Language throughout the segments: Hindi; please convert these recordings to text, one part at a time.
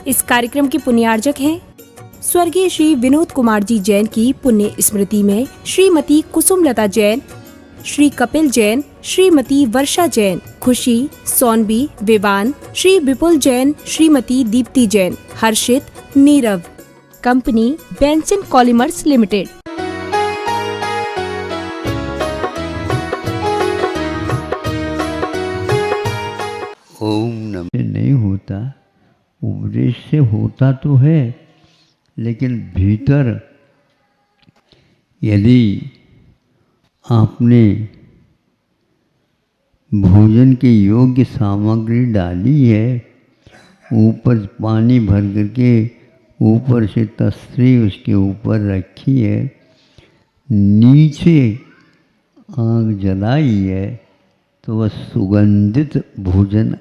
इस कार्यक्रम के पुण्यार्जक हैं स्वर्गीय श्री विनोद कुमार जी जैन की पुण्य स्मृति में Shrimati Kusumlata Jain, Shri Kapil Jain, Shrimati Varsha Jain, Khushi, Sonbi, Vivaan, Shri Vipul Jain, Shrimati Deepti Jain, Harshit, Nirav. Company Benson polymers limited. ओम नमः नहीं होता, उपदेश से होता तो है, लेकिन भीतर यदि आपने भोजन के योग्य सामग्री डाली है, ऊपर पानी भर करके ऊपर से तस्तरी उसके ऊपर रखी है, नीचे आग जलाई है, तो वह सुगंधित भोजन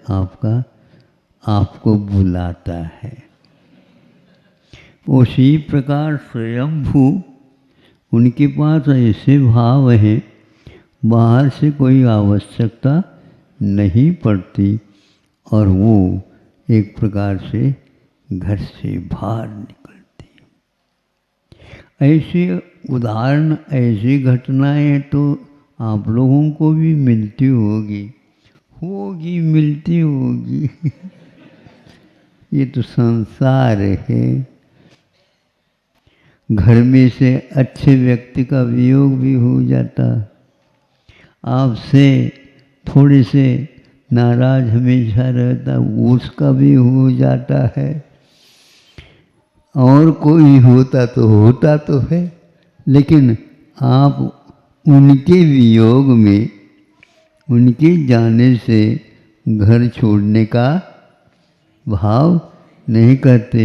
आपको बुलाता है। उसी प्रकार स्वयंभू उनके पास ऐसे भाव हैं, बाहर से कोई आवश्यकता नहीं पड़ती और वो एक प्रकार से घर से बाहर निकलती। ऐसे उदाहरण, ऐसी घटनाएं तो आप लोगों को भी मिलती होगी मिलती होगी। ये तो संसार है। घर में से अच्छे व्यक्ति का वियोग भी हो जाता, आपसे थोड़े से नाराज हमेशा रहता, उसका भी हो जाता है। और कोई होता तो है, लेकिन आप उनके वियोग में, उनके जाने से घर छोड़ने का भाव नहीं करते,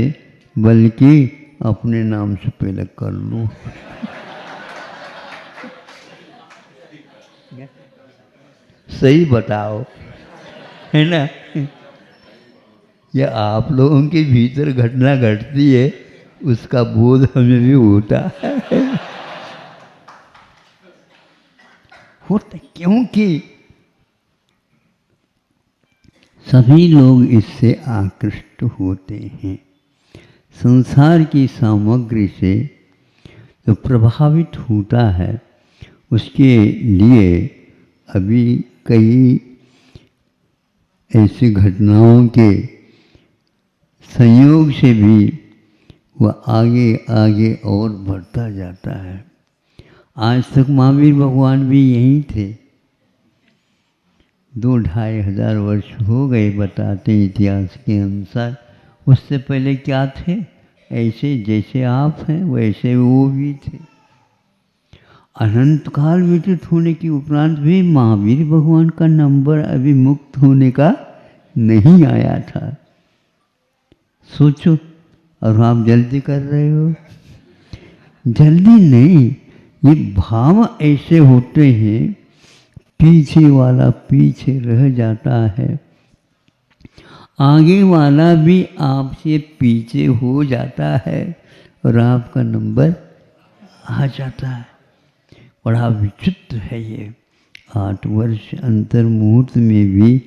बल्कि अपने नाम से पहले कर लो। सही बताओ, है ना? यह आप लोगों के भीतर घटना घटती है, उसका बोध हमें भी होता है। होता क्योंकि सभी लोग इससे आकृष्ट होते हैं। संसार की सामग्री से जो प्रभावित होता है, उसके लिए अभी कई ऐसी घटनाओं के संयोग से भी वह आगे आगे और बढ़ता जाता है। आज तक महावीर भगवान भी यहीं थे। 2-2.5 हजार वर्ष हो गए बताते इतिहास के अनुसार। उससे पहले क्या थे? ऐसे जैसे आप हैं वैसे वो भी थे। अनंत काल व्यतीत होने के उपरांत भी महावीर भगवान का नंबर अभी मुक्त होने का नहीं आया था। सोचो, और आप जल्दी कर रहे हो। जल्दी नहीं, ये भाव ऐसे होते हैं, पीछे वाला पीछे रह जाता है, आगे वाला भी आपसे पीछे हो जाता है और आपका नंबर आ जाता है। बड़ा विचित्र है ये। 8 वर्ष अंतर मुहूर्त में भी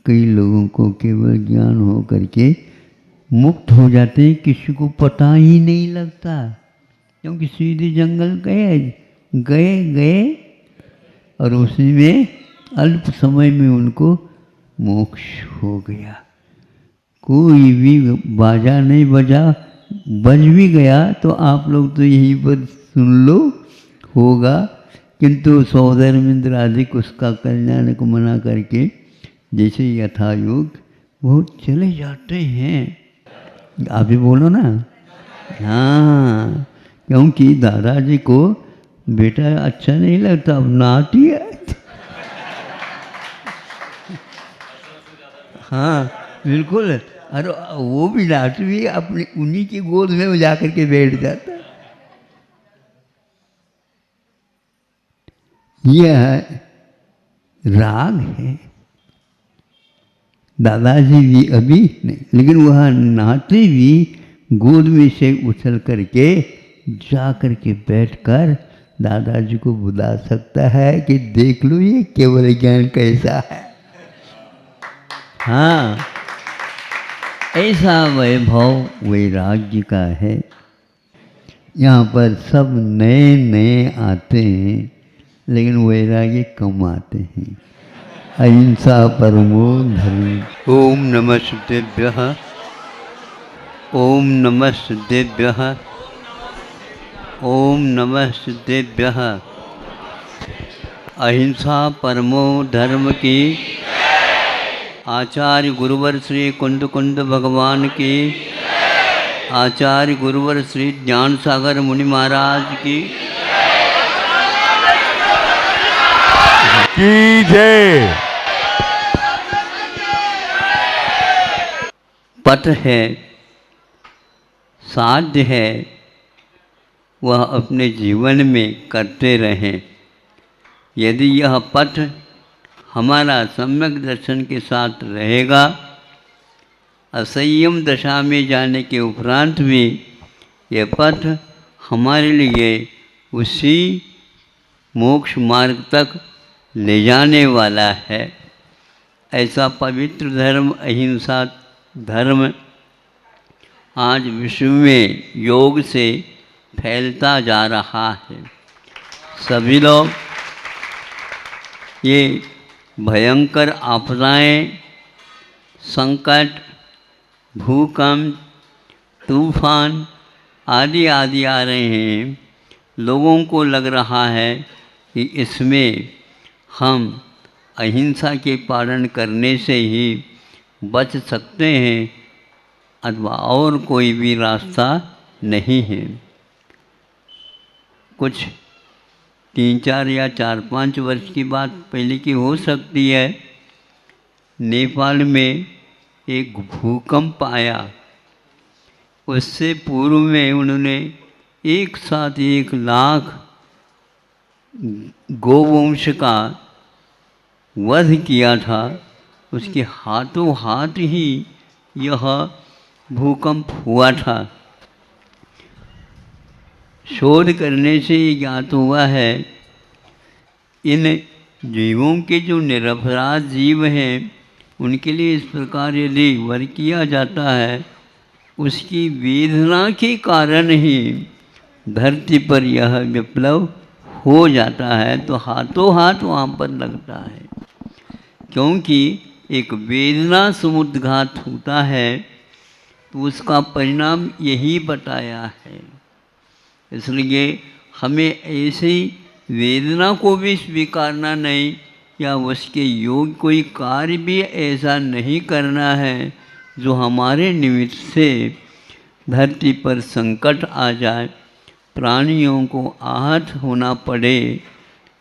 कई लोगों को केवल ज्ञान हो करके मुक्त हो जाते हैं, किसी को पता ही नहीं लगता, क्योंकि सीधे जंगल गए और उसी में अल्प समय में उनको मोक्ष हो गया। कोई भी बाजा नहीं बजा, बज भी गया तो आप लोग तो यहीं पर सुन लो होगा, किंतु सौधर्मेंद्र आदि उसका कल्याण को मना करके जैसे यथायोग वो चले जाते हैं। आप भी बोलो ना। हाँ, क्योंकि दादाजी को बेटा अच्छा नहीं लगता, अब नाती है। हाँ बिल्कुल, अरे वो भी नाट भी अपनी उन्हीं की गोद में वो जाकर के बैठ जाता। यह राग है। दादाजी भी अभी नहीं, लेकिन वह नाते भी गोद में से उछल करके जा करके बैठकर दादाजी को बुला सकता है कि देख लो ये केवल ज्ञान कैसा है। हाँ, ऐसा वैभव वैराग्य का है। यहाँ पर सब नए नए आते हैं, लेकिन वैराग्य कम आते हैं। अहिंसा परमो धर्म। ओम नमः सिद्धेभ्यः, ओम नमः सिद्धेभ्यः, ओम नमः सिद्धेभ्यः। अहिंसा परमो धर्म की, आचार्य गुरुवर श्री कुंद कुंद भगवान की, आचार्य गुरुवर श्री ज्ञान सागर मुनि महाराज की जय। पथ है, साध्य है, वह अपने जीवन में करते रहें। यदि यह पथ हमारा सम्यक दर्शन के साथ रहेगा, असंयम दशा में जाने के उपरांत भी यह पथ हमारे लिए उसी मोक्ष मार्ग तक ले जाने वाला है। ऐसा पवित्र धर्म अहिंसा धर्म आज विश्व में योग से फैलता जा रहा है। सभी लोग ये भयंकर आपदाएं, संकट, भूकंप, तूफान आदि आदि आ रहे हैं। लोगों को लग रहा है कि इसमें हम अहिंसा के पालन करने से ही बच सकते हैं अथवा और कोई भी रास्ता नहीं है। कुछ 3-4 या 4-5 वर्ष की बात पहले की हो सकती है। नेपाल में एक भूकंप आया, उससे पूर्व में उन्होंने एक साथ 1 लाख गोवंश का वध किया था। उसके हाथों हाथ ही यह भूकंप हुआ था। शोध करने से ज्ञात हुआ है इन जीवों के जो निरपराध जीव हैं उनके लिए इस प्रकार यदि वध किया जाता है, उसकी वेदना के कारण ही धरती पर यह विप्लव हो जाता है। तो हाथों हाथ वहाँ पर लगता है, क्योंकि एक वेदना समुद्घात होता है तो उसका परिणाम यही बताया है। इसलिए हमें ऐसी वेदना को भी स्वीकारना नहीं, या उसके योग कोई कार्य भी ऐसा नहीं करना है जो हमारे निमित्त से धरती पर संकट आ जाए, प्राणियों को आहत होना पड़े।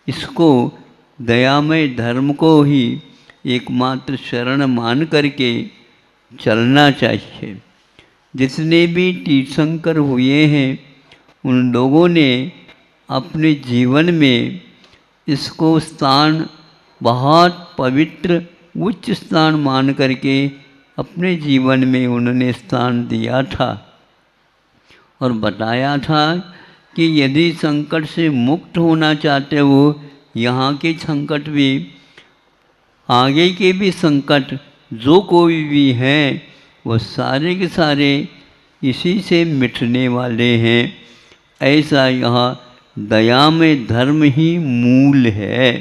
इसको दयामय धर्म को ही एकमात्र शरण मान करके चलना चाहिए। जितने भी तीर्थंकर हुए हैं उन लोगों ने अपने जीवन में इसको स्थान बहुत पवित्र उच्च स्थान मान करके अपने जीवन में उन्होंने स्थान दिया था और बताया था कि यदि संकट से मुक्त होना चाहते हो, यहाँ के संकट भी, आगे के भी संकट जो कोई भी हैं वो सारे के सारे इसी से मिटने वाले हैं। ऐसा यह दया में धर्म ही मूल है।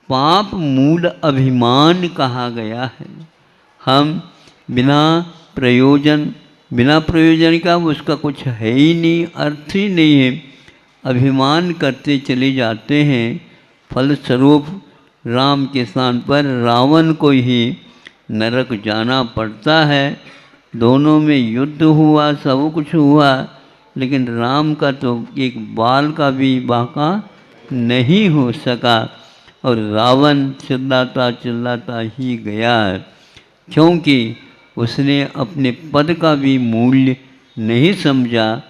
पाप मूल अभिमान कहा गया है। हम बिना प्रयोजन का उसका कुछ है ही नहीं, अर्थ ही नहीं है, अभिमान करते चले जाते हैं। फलस्वरूप राम के स्थान पर रावण को ही नरक जाना पड़ता है। दोनों में युद्ध हुआ, सब कुछ हुआ, लेकिन राम का तो एक बाल का भी बाका नहीं हो सका और रावण चिल्लाता चिल्लाता ही गया, क्योंकि उसने अपने पद का भी मूल्य नहीं समझा।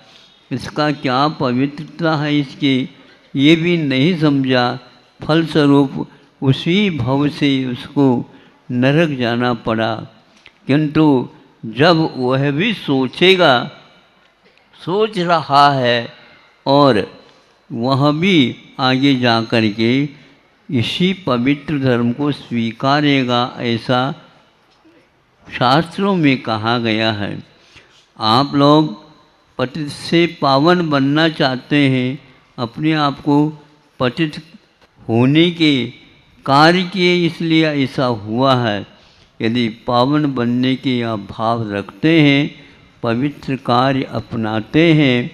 इसका क्या पवित्रता है इसकी ये भी नहीं समझा। फलस्वरूप उसी भव से उसको नरक जाना पड़ा। किंतु जब वह भी सोचेगा, सोच रहा है और वह भी आगे जा कर के इसी पवित्र धर्म को स्वीकारेगा, ऐसा शास्त्रों में कहा गया है, आप लोग पतित से पावन बनना चाहते हैं, अपने आप को पतित होने के कार्य किए, इसलिए ऐसा हुआ है। यदि पावन बनने के आप भाव रखते हैं, पवित्र कार्य अपनाते हैं,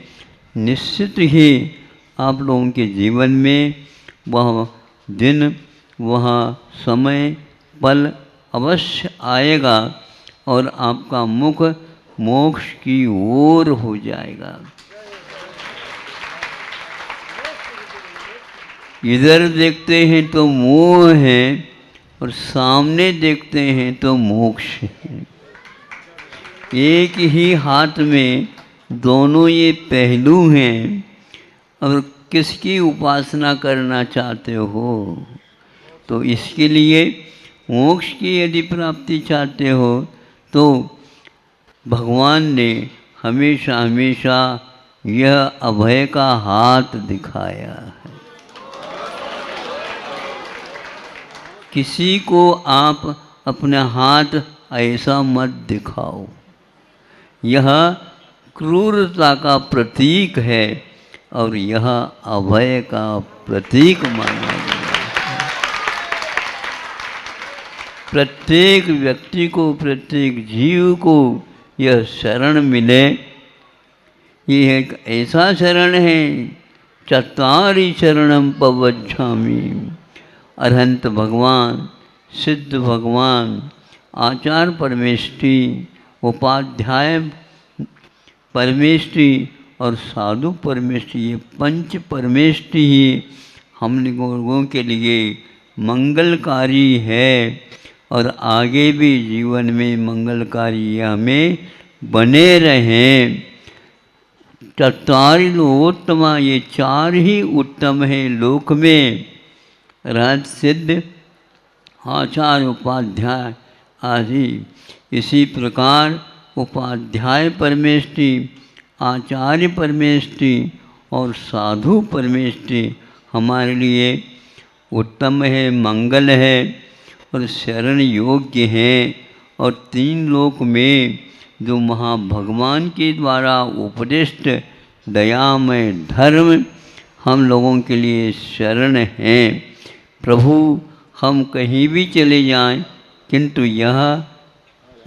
निश्चित ही आप लोगों के जीवन में वह दिन, वह समय, पल अवश्य आएगा और आपका मुख मोक्ष की ओर हो जाएगा। इधर देखते हैं तो मोह है और सामने देखते हैं तो मोक्ष है। एक ही हाथ में दोनों ये पहलू हैं। और किसकी उपासना करना चाहते हो, तो इसके लिए मोक्ष की यदि प्राप्ति चाहते हो तो भगवान ने हमेशा हमेशा यह अभय का हाथ दिखाया है। किसी को आप अपना हाथ ऐसा मत दिखाओ, यह क्रूरता का प्रतीक है और यह अभय का प्रतीक माना गया है। प्रत्येक व्यक्ति को, प्रत्येक जीव को यह शरण मिले। ये एक ऐसा शरण है, चत्वारि शरणम पवज्झामि। अरहंत भगवान, सिद्ध भगवान, आचार्य परमेष्टि, उपाध्याय परमेष्टि और साधु परमेष्टि, ये पंच परमेष्टि ही हम लोगों के लिए मंगलकारी है और आगे भी जीवन में मंगलकारी हमें बने रहें। चत्वारि लोकोत्तमा, ये चार ही उत्तम है लोक में, रहत सिद्ध आचार्य उपाध्याय आदि। इसी प्रकार उपाध्याय परमेष्टि, आचार्य परमेष्टि और साधु परमेष्टि हमारे लिए उत्तम है, मंगल है और शरण योग्य है। और तीन लोक में जो महाभगवान के द्वारा उपदिष्ट दयामय धर्म हम लोगों के लिए शरण हैं। प्रभु, हम कहीं भी चले जाएं, किंतु यह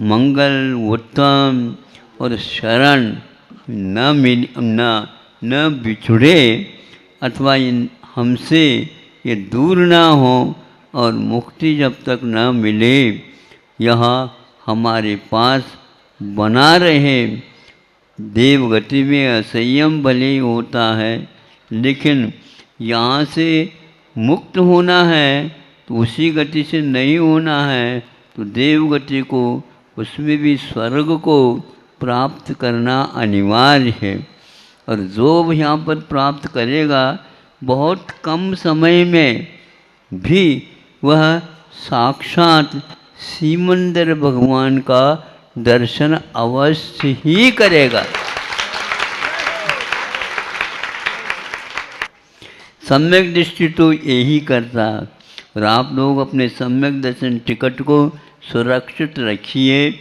मंगल, उत्तम और शरण न बिछुड़े अथवा हमसे ये दूर ना हो और मुक्ति जब तक न मिले, यह हमारे पास बना रहे। देवगति में असंयम भले होता है, लेकिन यहाँ से मुक्त होना है तो उसी गति से नहीं होना है, तो देवगति को, उसमें भी स्वर्ग को प्राप्त करना अनिवार्य है। और जो यहाँ पर प्राप्त करेगा, बहुत कम समय में भी वह साक्षात सीमंदर भगवान का दर्शन अवश्य ही करेगा। सम्यक दृष्टि तो यही करता। और आप लोग अपने सम्यक दर्शन टिकट को सुरक्षित रखिए,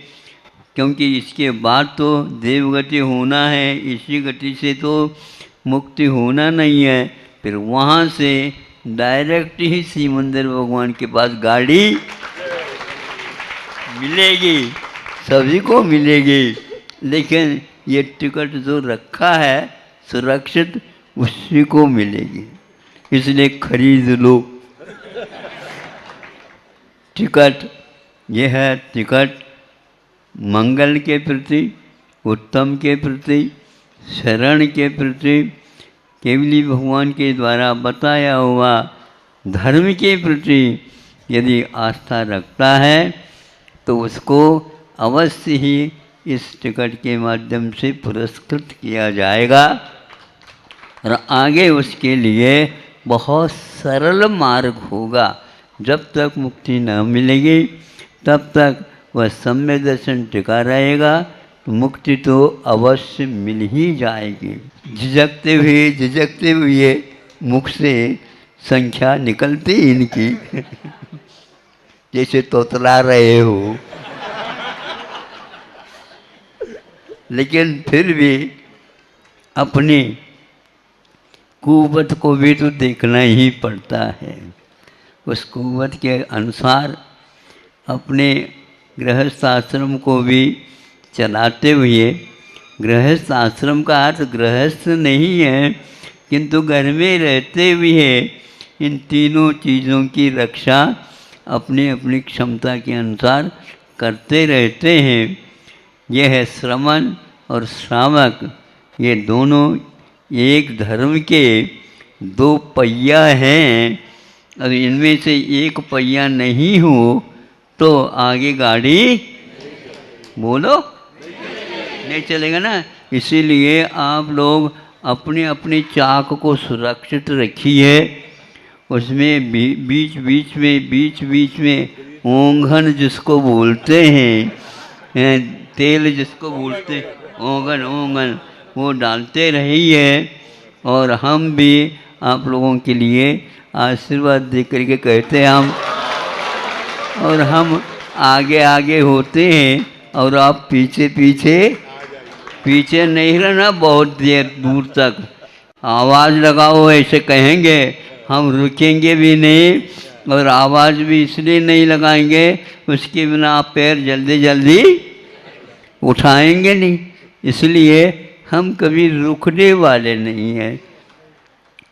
क्योंकि इसके बाद तो देवगति होना है, इसी गति से तो मुक्ति होना नहीं है। फिर वहाँ से डायरेक्ट ही सीमंदर भगवान के पास गाड़ी मिलेगी, सभी को मिलेगी। लेकिन ये टिकट जो रखा है सुरक्षित, उसी को मिलेगी, इसलिए खरीद लो टिकट। यह है टिकट मंगल के प्रति, उत्तम के प्रति, शरण के प्रति, केवली भगवान के द्वारा बताया हुआ धर्म के प्रति यदि आस्था रखता है तो उसको अवश्य ही इस टिकट के माध्यम से पुरस्कृत किया जाएगा। और आगे उसके लिए बहुत सरल मार्ग होगा। जब तक मुक्ति न मिलेगी तब तक वह सम्यक दर्शन टिका रहेगा, तो मुक्ति तो अवश्य मिल ही जाएगी। झिझकते हुए मुख से संख्या निकलती इनकी जैसे तोतला रहे हो। लेकिन फिर भी अपनी कुव्वत को भी तो देखना ही पड़ता है। उस कुव्वत के अनुसार अपने गृहस्थ आश्रम को भी चलाते हुए, गृहस्थ आश्रम का अर्थ गृहस्थ नहीं है, किंतु घर में रहते हुए इन तीनों चीज़ों की रक्षा अपनी अपनी क्षमता के अनुसार करते रहते हैं। यह है श्रमण और श्रावक, ये दोनों एक धर्म के दो पहिया हैं। अब इनमें से एक पहिया नहीं हो तो आगे गाड़ी बोलो नहीं चलेगा ना। इसीलिए आप लोग अपने अपने चाक को सुरक्षित रखिए। उसमें बीच बीच में ओंघन जिसको बोलते हैं, तेल जिसको बोलते हैं ओंघन वो डालते रहिए। और हम भी आप लोगों के लिए आशीर्वाद दे करके कहते हैं और हम आगे होते हैं और आप पीछे नहीं रहना बहुत देर दूर तक। आवाज़ लगाओ ऐसे कहेंगे, हम रुकेंगे भी नहीं और आवाज़ भी इसलिए नहीं लगाएंगे, उसके बिना आप पैर जल्दी उठाएंगे नहीं। इसलिए हम कभी रुकने वाले नहीं हैं।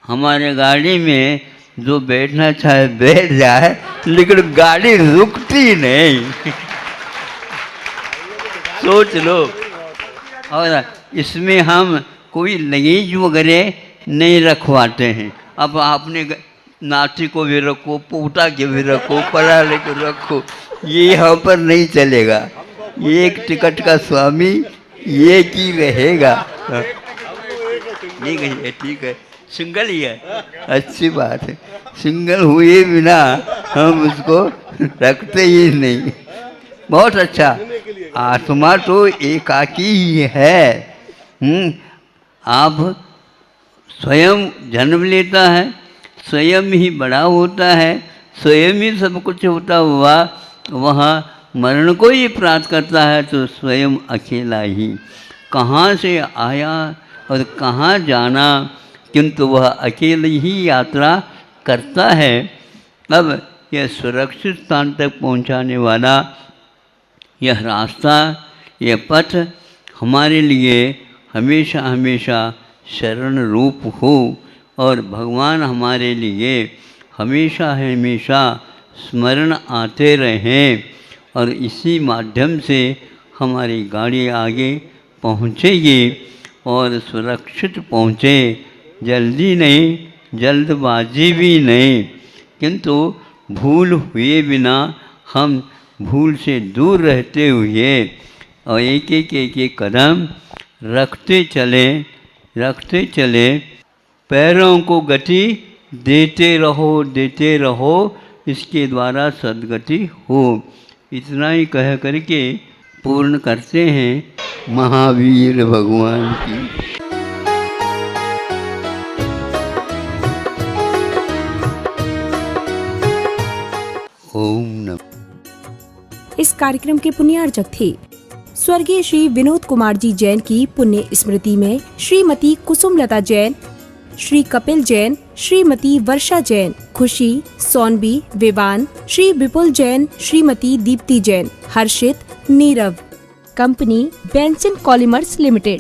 हमारे गाड़ी में जो बैठना चाहे बैठ जाए, लेकिन गाड़ी रुकती नहीं। सोच लो। और इसमें हम कोई लगेज वगैरह नहीं रखवाते हैं। अब आपने नाटी को भी रखो, पोटा के भी रखो, पराले को रखो, ये यहाँ पर नहीं चलेगा। एक टिकट का स्वामी एक ही रहेगा। ठीक है सिंगल ही है, अच्छी बात है। सिंगल हुए बिना हम उसको रखते ही नहीं। बहुत अच्छा। आत्मा तो एकाकी ही है। आप स्वयं जन्म लेता है, स्वयं ही बड़ा होता है, स्वयं ही सब कुछ होता हुआ वहाँ मरण को ही प्राप्त करता है, तो स्वयं अकेला ही कहाँ से आया और कहाँ जाना, किंतु वह अकेले ही यात्रा करता है। अब यह सुरक्षित स्थान तक पहुंचाने वाला यह रास्ता, यह पथ हमारे लिए हमेशा शरण रूप हो और भगवान हमारे लिए हमेशा स्मरण आते रहें और इसी माध्यम से हमारी गाड़ी आगे पहुंचेगी और सुरक्षित पहुंचे। जल्दी नहीं, जल्दबाजी भी नहीं, किंतु भूल हुए बिना हम भूल से दूर रहते हुए और एक कदम रखते चले। पैरों को गति देते रहो, इसके द्वारा सद्गति हो। इतना ही कह करके पूर्ण करते हैं महावीर भगवान की। ओम नमः। इस कार्यक्रम के पुण्यार्चक थे स्वर्गीय श्री विनोद कुमार जी जैन की पुण्य स्मृति में Shrimati Kusumlata Jain, Shri Kapil Jain, Shrimati Varsha Jain, Khushi, Sonbi, Vivaan, Shri Vipul Jain, Shrimati Deepti Jain, Harshit, Nirav. Company Benson polymers limited.